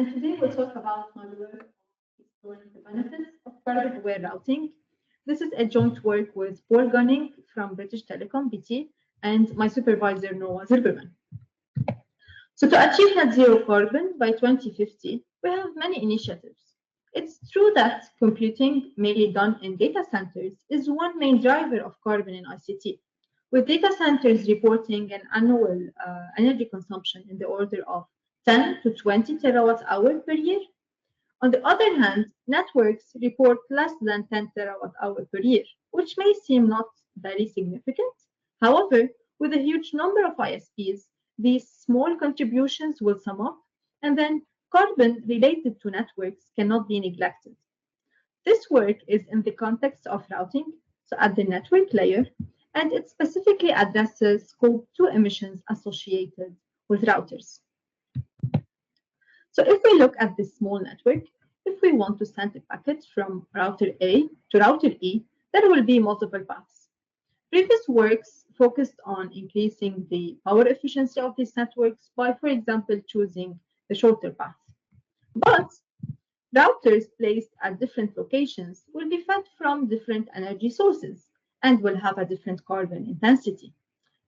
And today we'll talk about my work exploring the benefits of carbon-aware routing. This is a joint work with Paul Gunning from British Telecom BT and my supervisor Noah Zilberman. So to achieve net zero carbon by 2050, we have many initiatives. It's true that computing, mainly done in data centers, is one main driver of carbon in ICT, with data centers reporting an annual energy consumption in the order of 10 to 20 terawatt hour per year. On the other hand, networks report less than 10 terawatt hour per year, which may seem not very significant. However, with a huge number of ISPs, these small contributions will sum up, and then carbon related to networks cannot be neglected. This work is in the context of routing, so at the network layer, and it specifically addresses Scope 2 emissions associated with routers. So if we look at this small network, if we want to send a packet from router A to router E, there will be multiple paths. Previous works focused on increasing the power efficiency of these networks by, for example, choosing the shorter path. But routers placed at different locations will be fed from different energy sources and will have a different carbon intensity.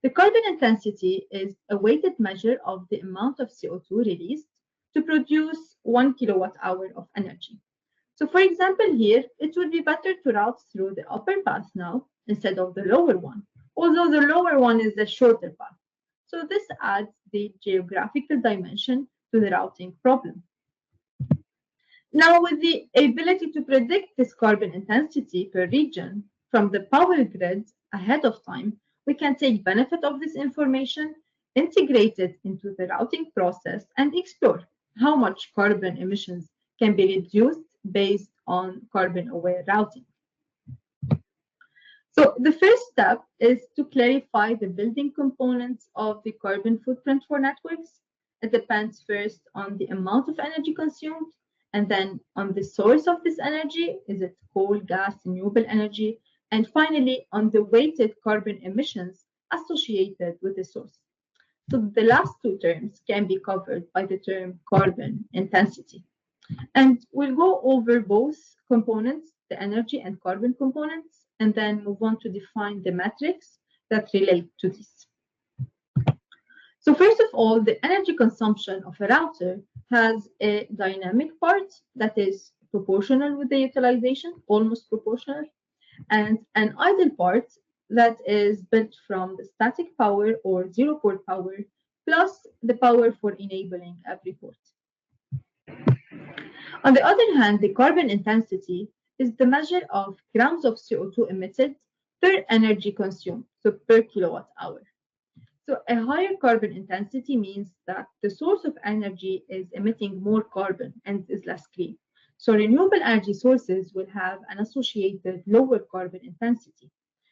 The carbon intensity is a weighted measure of the amount of CO2 released to produce 1 kilowatt hour of energy. So for example, here, it would be better to route through the upper path now instead of the lower one, although the lower one is the shorter path. So this adds the geographical dimension to the routing problem. Now, with the ability to predict this carbon intensity per region from the power grid ahead of time, we can take benefit of this information, integrate it into the routing process, and explore how much carbon emissions can be reduced based on carbon-aware routing. So the first step is to clarify the building components of the carbon footprint for networks. It depends first on the amount of energy consumed, and then on the source of this energy. Is it coal, gas, renewable energy? And finally, on the weighted carbon emissions associated with the source. So the last two terms can be covered by the term carbon intensity. And we'll go over both components, the energy and carbon components, and then move on to define the metrics that relate to this. So first of all, the energy consumption of a router has a dynamic part that is proportional with the utilization, almost proportional, and an idle part that is built from the static power or zero port power plus the power for enabling every port. On the other hand, the carbon intensity is the measure of grams of CO2 emitted per energy consumed, so per kilowatt hour. So a higher carbon intensity means that the source of energy is emitting more carbon and is less clean. So renewable energy sources will have an associated lower carbon intensity.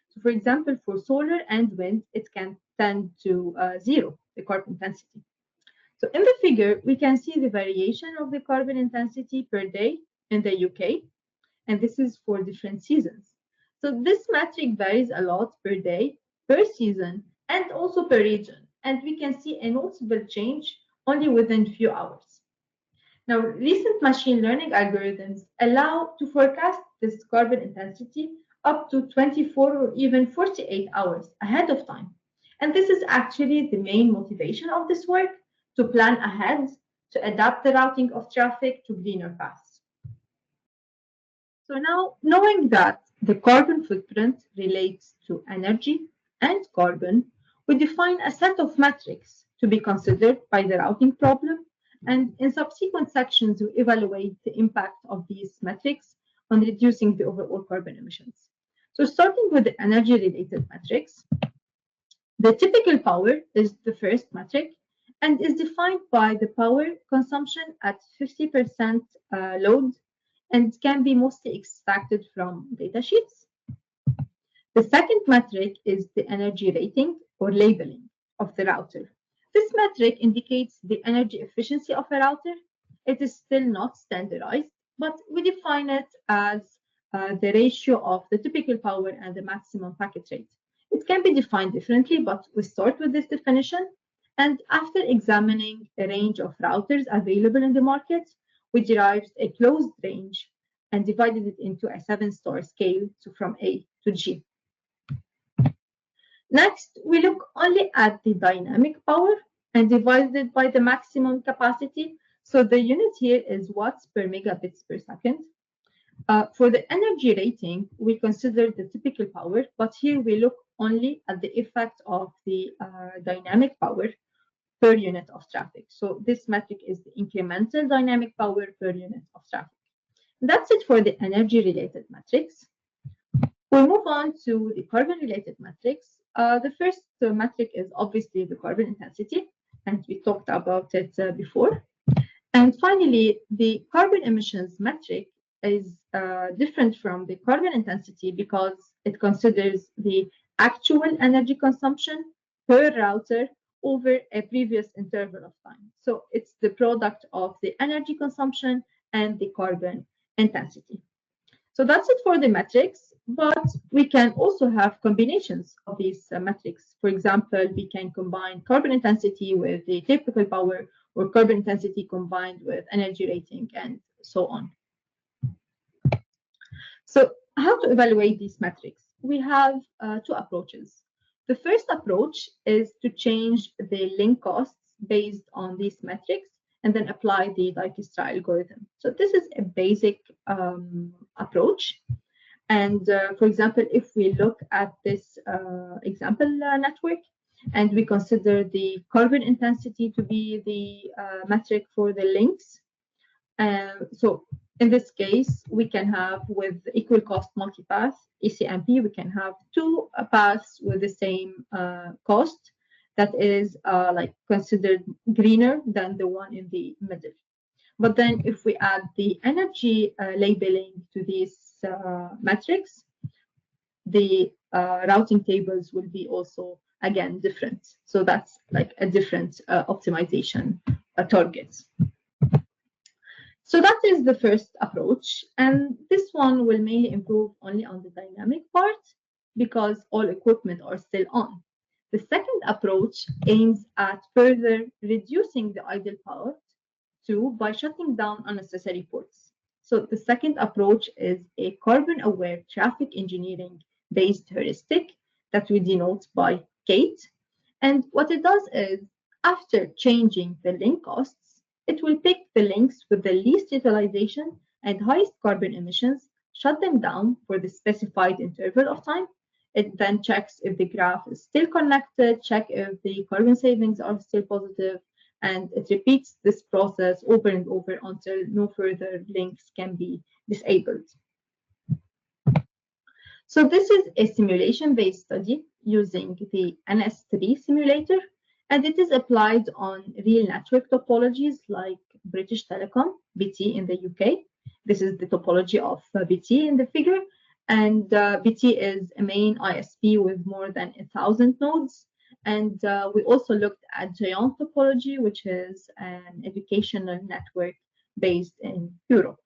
So for example, for solar and wind, it can tend to zero, the carbon intensity. So in the figure, we can see the variation of the carbon intensity per day in the UK, and this is for different seasons. So this metric varies a lot per day, per season, and also per region, and we can see a noticeable change only within few hours. Now, recent machine learning algorithms allow to forecast this carbon intensity up to 24 or even 48 hours ahead of time. And this is actually the main motivation of this work, to plan ahead, to adapt the routing of traffic to greener paths. So now, knowing that the carbon footprint relates to energy and carbon, we define a set of metrics to be considered by the routing problem, and in subsequent sections, we evaluate the impact of these metrics on reducing the overall carbon emissions. So starting with the energy-related metrics, the typical power is the first metric and is defined by the power consumption at 50% load and can be mostly extracted from datasheets. The second metric is the energy rating or labeling of the router. This metric indicates the energy efficiency of a router. It is still not standardized, but we define it as the ratio of the typical power and the maximum packet rate. It can be defined differently, but we start with this definition. And after examining a range of routers available in the market, we derived a closed range and divided it into a 7-star scale, so from A to G. Next, we look only at the dynamic power and divided it by the maximum capacity. So the unit here is watts per megabits per second. For the energy rating, we consider the typical power, but here we look only at the effect of the dynamic power per unit of traffic. So this metric is the incremental dynamic power per unit of traffic. That's it for the energy-related metrics. We move on to the carbon-related metrics. The first metric is obviously the carbon intensity, and we talked about it before. And finally, the carbon emissions metric is different from the carbon intensity because it considers the actual energy consumption per router over a previous interval of time. So it's the product of the energy consumption and the carbon intensity. So that's it for the metrics, but we can also have combinations of these metrics. For example, we can combine carbon intensity with the typical power or carbon intensity combined with energy rating and so on. So how to evaluate these metrics? We have two approaches. The first approach is to change the link costs based on these metrics and then apply the Dijkstra algorithm. So this is a basic approach. And for example, if we look at this example network and we consider the carbon intensity to be the metric for the links, so in this case, we can have with equal cost multipath, ECMP, we can have two paths with the same cost that is like considered greener than the one in the middle. But then if we add the energy labeling to these metrics, the routing tables will be also, again, different. So that's like a different optimization target. So that is the first approach. And this one will mainly improve only on the dynamic part because all equipment are still on. The second approach aims at further reducing the idle power by shutting down unnecessary ports. So the second approach is a carbon-aware traffic engineering-based heuristic that we denote by CATE. And what it does is, after changing the link costs, it will pick the links with the least utilization and highest carbon emissions, shut them down for the specified interval of time. It then checks if the graph is still connected, check if the carbon savings are still positive, and it repeats this process over and over until no further links can be disabled. So this is a simulation-based study using the NS3 simulator, and it is applied on real network topologies like British Telecom, BT in the UK. This is the topology of BT in the figure, and BT is a main ISP with more than 1,000 nodes. And we also looked at Giant topology, which is an educational network based in Europe.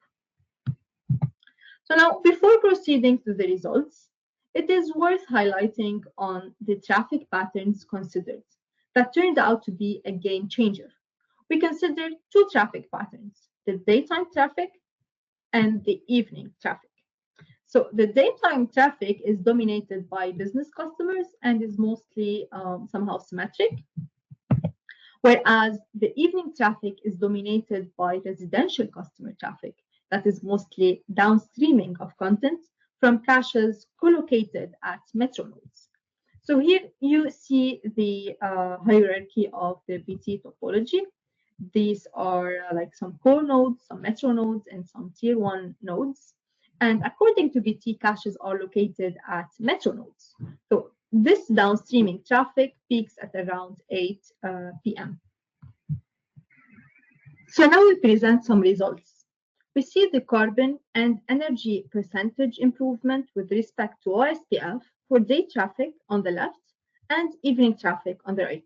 So now, before proceeding to the results, it is worth highlighting on the traffic patterns considered that turned out to be a game changer. We considered two traffic patterns, the daytime traffic and the evening traffic. So the daytime traffic is dominated by business customers and is mostly somehow symmetric, whereas the evening traffic is dominated by residential customer traffic that is mostly downstreaming of content from caches co-located at metro nodes. So here you see the hierarchy of the BT topology. These are like some core nodes, some metro nodes, and some tier 1 nodes. And according to BT, caches are located at metro nodes. So this downstreaming traffic peaks at around 8 p.m. So now we present some results. We see the carbon and energy percentage improvement with respect to OSPF for day traffic on the left and evening traffic on the right.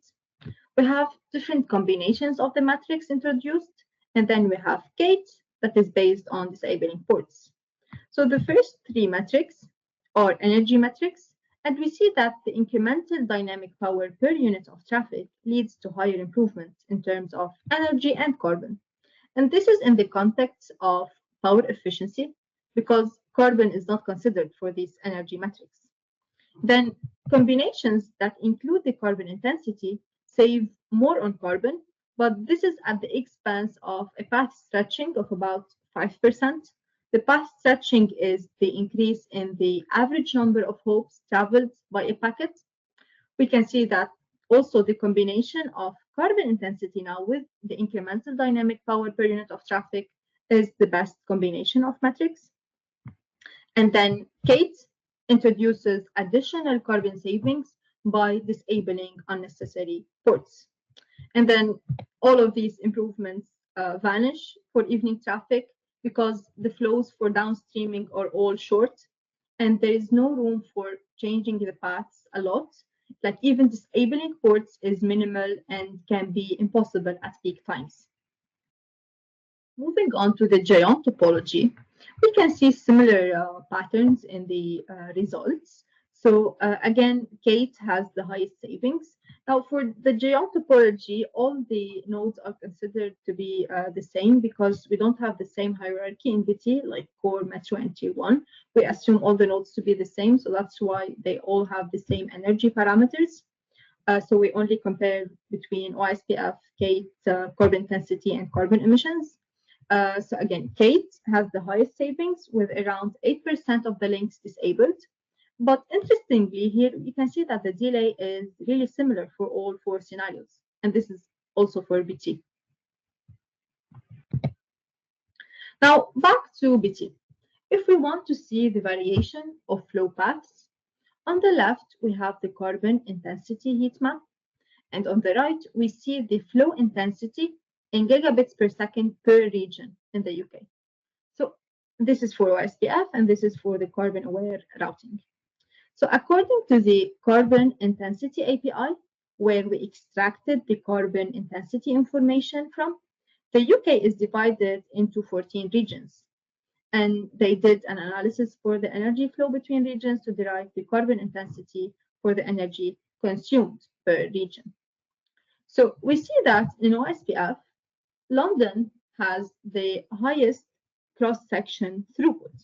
We have different combinations of the metrics introduced, and then we have CATE that is based on disabling ports. So the first three metrics are energy metrics, And we see that the incremental dynamic power per unit of traffic leads to higher improvements in terms of energy and carbon. And this is in the context of power efficiency because carbon is not considered for these energy metrics. Then combinations that include the carbon intensity save more on carbon, but this is at the expense of a path stretching of about 5%. The path stretching is the increase in the average number of hops traveled by a packet. We can see that also the combination of carbon intensity now with the incremental dynamic power per unit of traffic is the best combination of metrics. And then CATE introduces additional carbon savings by disabling unnecessary ports. And then all of these improvements vanish for evening traffic because the flows for downstreaming are all short and there is no room for changing the paths a lot. Like even disabling ports is minimal and can be impossible at peak times. Moving on to the giant topology, we can see similar patterns in the results. So again, CATE has the highest savings. Now for the giant topology, all the nodes are considered to be the same because we don't have the same hierarchy in BT like core, metro, and tier 1. We assume all the nodes to be the same, so that's why they all have the same energy parameters. So we only compare between OSPF, CATE, carbon intensity, and carbon emissions. So again, CATE has the highest savings with around 8% of the links disabled. But interestingly, here you can see that the delay is really similar for all four scenarios. And this is also for BT. Now, back to BT. If we want to see the variation of flow paths, on the left, we have the carbon intensity heat map. And on the right, we see the flow intensity in gigabits per second per region in the UK. So this is for OSPF and this is for the carbon aware routing. So according to the carbon intensity API, where we extracted the carbon intensity information from, the UK is divided into 14 regions. And they did an analysis for the energy flow between regions to derive the carbon intensity for the energy consumed per region. So we see that in OSPF, London has the highest cross-section throughput.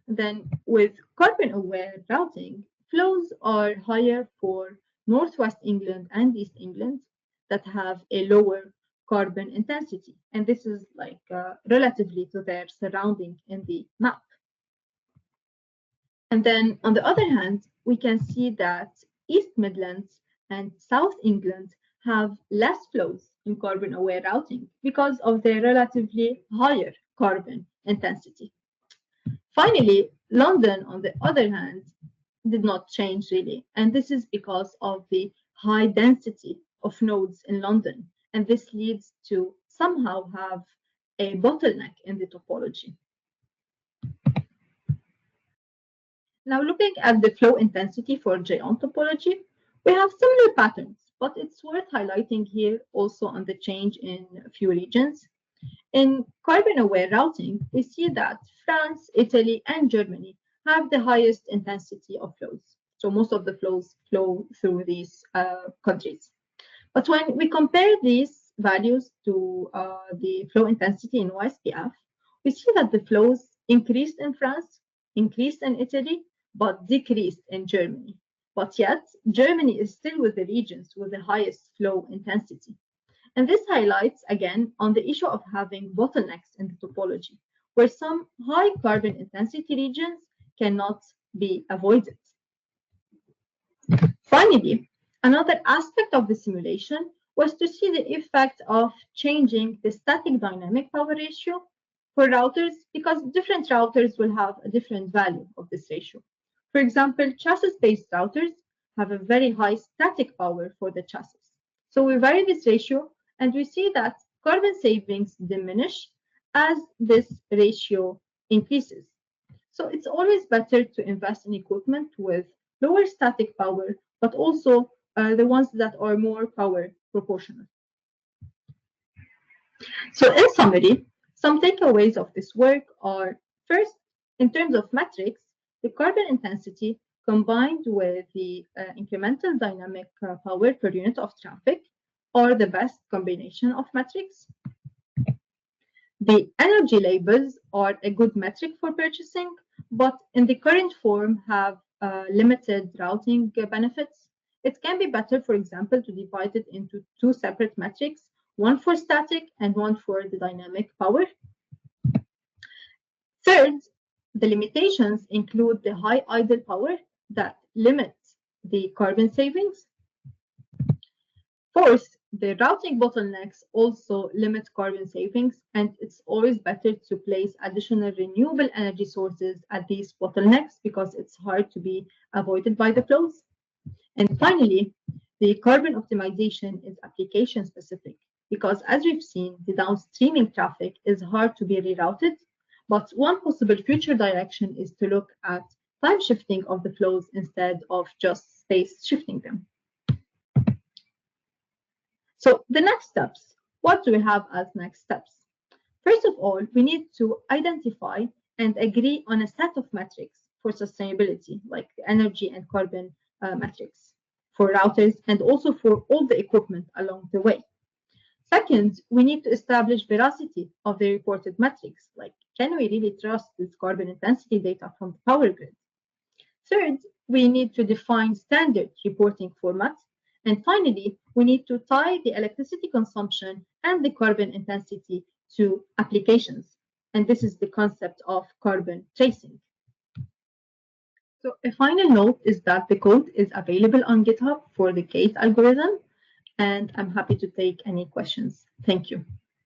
Then with carbon-aware routing, flows are higher for Northwest England and East England that have a lower carbon intensity. And this is like relatively to their surrounding in the map. And then on the other hand, we can see that East Midlands and South England have less flows in carbon-aware routing because of their relatively higher carbon intensity. Finally, London, on the other hand, did not change really, and this is because of the high density of nodes in London, and this leads to somehow have a bottleneck in the topology. Now, looking at the flow intensity for giant topology, we have similar patterns, but it's worth highlighting here also on the change in a few regions. In carbon-aware routing, we see that France, Italy, and Germany have the highest intensity of flows. So most of the flows flow through these countries. But when we compare these values to the flow intensity in OSPF, we see that the flows increased in France, increased in Italy, but decreased in Germany. But yet, Germany is still with the regions with the highest flow intensity. And this highlights, again, on the issue of having bottlenecks in the topology, where some high carbon intensity regions cannot be avoided. Finally, another aspect of the simulation was to see the effect of changing the static dynamic power ratio for routers, because different routers will have a different value of this ratio. For example, chassis-based routers have a very high static power for the chassis. So we vary this ratio, and we see that carbon savings diminish as this ratio increases. So it's always better to invest in equipment with lower static power, but also the ones that are more power proportional. So in summary, some takeaways of this work are, first, in terms of metrics, the carbon intensity combined with the incremental dynamic power per unit of traffic are the best combination of metrics. The energy labels are a good metric for purchasing, but in the current form have limited routing benefits. It can be better, for example, to divide it into two separate metrics, one for static and one for the dynamic power. Third, the limitations include the high idle power that limits the carbon savings. Fourth, the routing bottlenecks also limit carbon savings, and it's always better to place additional renewable energy sources at these bottlenecks because it's hard to be avoided by the flows. And finally, the carbon optimization is application specific because, as we've seen, the downstreaming traffic is hard to be rerouted. But one possible future direction is to look at time shifting of the flows instead of just space shifting them. So the next steps, what do we have as next steps? First of all, we need to identify and agree on a set of metrics for sustainability, like energy and carbon metrics for routers and also for all the equipment along the way. Second, we need to establish veracity of the reported metrics, like can we really trust this carbon intensity data from the power grid? Third, we need to define standard reporting formats. And finally, we need to tie the electricity consumption and the carbon intensity to applications. And this is the concept of carbon tracing. So a final note is that the code is available on GitHub for the CATE algorithm, and I'm happy to take any questions. Thank you.